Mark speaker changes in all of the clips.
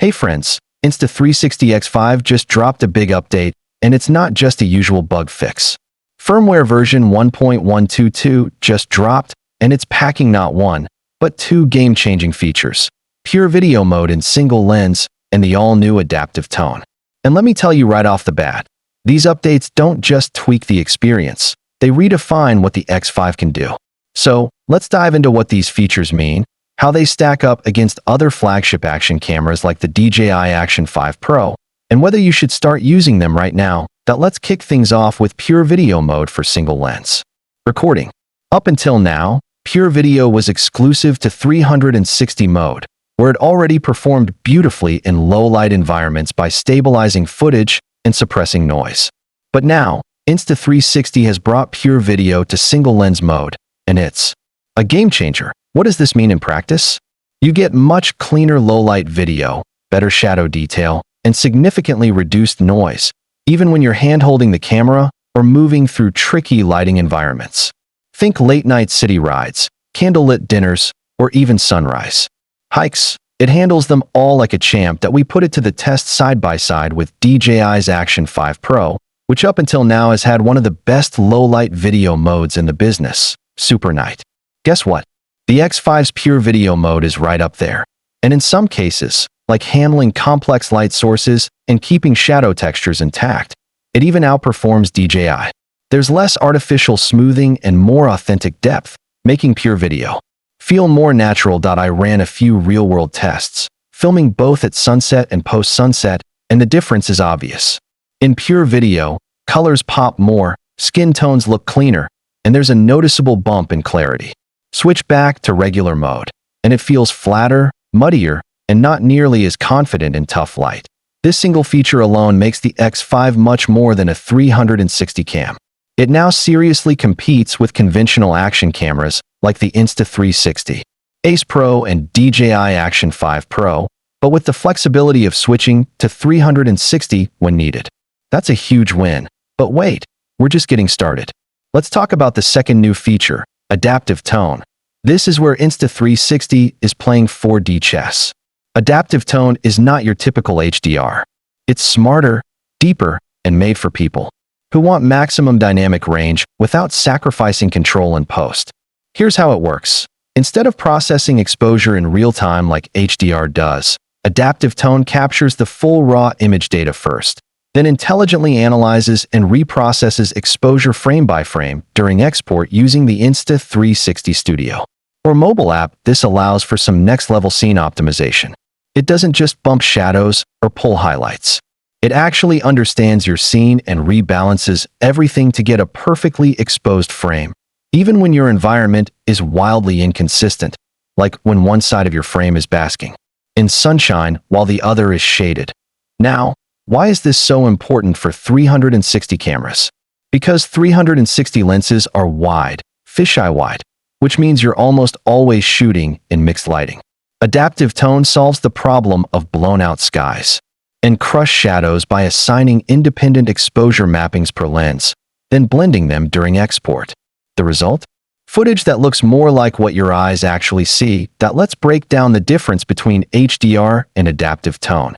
Speaker 1: Hey friends, Insta360 X5 just dropped a big update, and it's not just a usual bug fix. Firmware version 1.122 just dropped, and it's packing not one, but two game-changing features: pure video mode in single lens and the all-new adaptive tone. And let me tell you right off the bat, these updates don't just tweak the experience, they redefine what the X5 can do. So, let's dive into what these features mean, how they stack up against other flagship action cameras like the DJI Action 5 Pro, and whether you should start using them right now. Let's kick things off with pure video mode for single lens recording. Up until now, pure video was exclusive to 360 mode, where it already performed beautifully in low-light environments by stabilizing footage and suppressing noise. But now, Insta360 has brought pure video to single lens mode, and it's a game changer. What does this mean in practice? You get much cleaner low-light video, better shadow detail, and significantly reduced noise, even when you're hand-holding the camera or moving through tricky lighting environments. Think late-night city rides, candlelit dinners, or even sunrise hikes. It handles them all like a champ. That we put it to the test side by side with DJI's Action 5 Pro, which up until now has had one of the best low-light video modes in the business, Super Night. Guess what? The X5's pure video mode is right up there. And in some cases, like handling complex light sources and keeping shadow textures intact, it even outperforms DJI. There's less artificial smoothing and more authentic depth, making pure video feel more natural. I ran a few real-world tests, filming both at sunset and post-sunset, and the difference is obvious. In pure video, colors pop more, skin tones look cleaner, and there's a noticeable bump in clarity. Switch back to regular mode, and it feels flatter, muddier, and not nearly as confident in tough light. This single feature alone makes the X5 much more than a 360 cam. It now seriously competes with conventional action cameras like the Insta360, Ace Pro, and DJI Action 5 Pro, but with the flexibility of switching to 360 when needed. That's a huge win. But wait, we're just getting started. Let's talk about the second new feature, adaptive tone. This is where Insta360 is playing 4D chess. Adaptive tone is not your typical HDR. It's smarter, deeper, and made for people who want maximum dynamic range without sacrificing control in post. Here's how it works. Instead of processing exposure in real time like HDR does, adaptive tone captures the full raw image data first, then intelligently analyzes and reprocesses exposure frame by frame during export using the Insta360 Studio or mobile app. This allows for some next-level scene optimization. It doesn't just bump shadows or pull highlights. It actually understands your scene and rebalances everything to get a perfectly exposed frame, even when your environment is wildly inconsistent, like when one side of your frame is basking in sunshine while the other is shaded. Now, why is this so important for 360 cameras? Because 360 lenses are wide, fisheye wide, which means you're almost always shooting in mixed lighting. Adaptive tone solves the problem of blown-out skies and crushed shadows by assigning independent exposure mappings per lens, then blending them during export. The result? Footage that looks more like what your eyes actually see. Let's break down the difference between HDR and adaptive tone.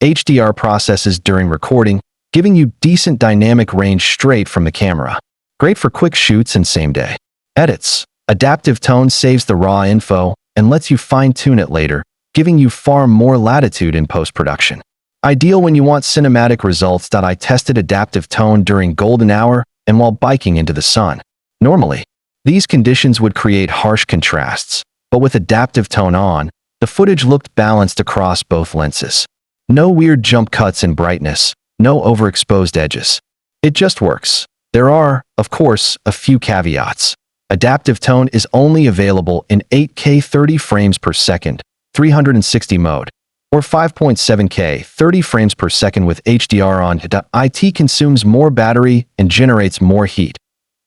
Speaker 1: HDR processes during recording, giving you decent dynamic range straight from the camera. Great for quick shoots and same-day edits. Adaptive tone saves the raw info and lets you fine-tune it later, giving you far more latitude in post-production. Ideal when you want cinematic results. I tested adaptive tone during golden hour and while biking into the sun. Normally, these conditions would create harsh contrasts, but with adaptive tone on, the footage looked balanced across both lenses. No weird jump cuts in brightness, no overexposed edges. It just works. There are, of course, a few caveats. Adaptive tone is only available in 8K 30 frames per second, 360 mode, or 5.7K 30 frames per second with HDR on. It consumes more battery and generates more heat.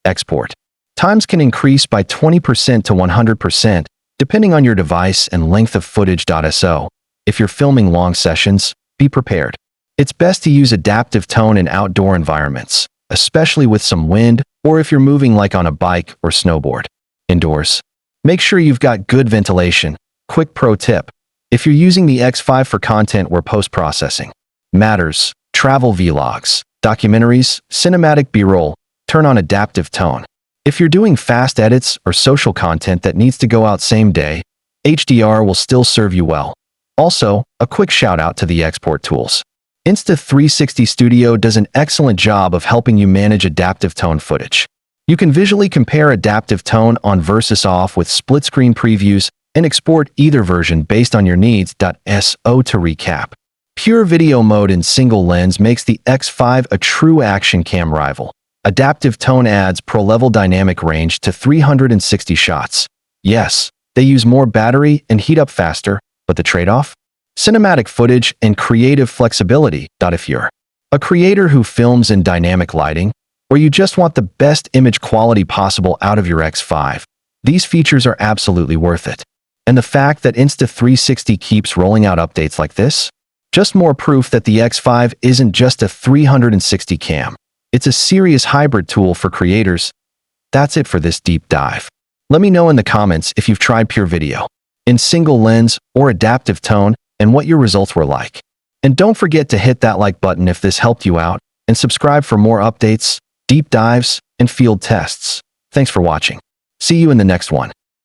Speaker 1: Export times can increase by 20% to 100%, depending on your device and length of footage. So, if you're filming long sessions, be prepared. It's best to use adaptive tone in outdoor environments, especially with some wind or if you're moving like on a bike or snowboard. Indoors, make sure you've got good ventilation. Quick pro tip: If you're using the X5 for content where post-processing matters, travel vlogs, documentaries, cinematic B-roll, turn on adaptive tone. If you're doing fast edits or social content that needs to go out same day, HDR will still serve you well. Also, a quick shout out to the export tools. Insta360 Studio does an excellent job of helping you manage adaptive tone footage. You can visually compare adaptive tone on versus off with split-screen previews and export either version based on your needs. So to recap, pure video mode in single lens makes the X5 a true action cam rival. Adaptive tone adds pro-level dynamic range to 360 shots. Yes, they use more battery and heat up faster, but the trade-off? Cinematic footage and creative flexibility. If you're a creator who films in dynamic lighting, or you just want the best image quality possible out of your X5, these features are absolutely worth it. And the fact that Insta360 keeps rolling out updates like this? Just more proof that the X5 isn't just a 360 cam. It's a serious hybrid tool for creators. That's it for this deep dive. Let me know in the comments if you've tried pure video in single lens or adaptive tone and what your results were like. And don't forget to hit that like button if this helped you out, and subscribe for more updates, deep dives, and field tests. Thanks for watching. See you in the next one.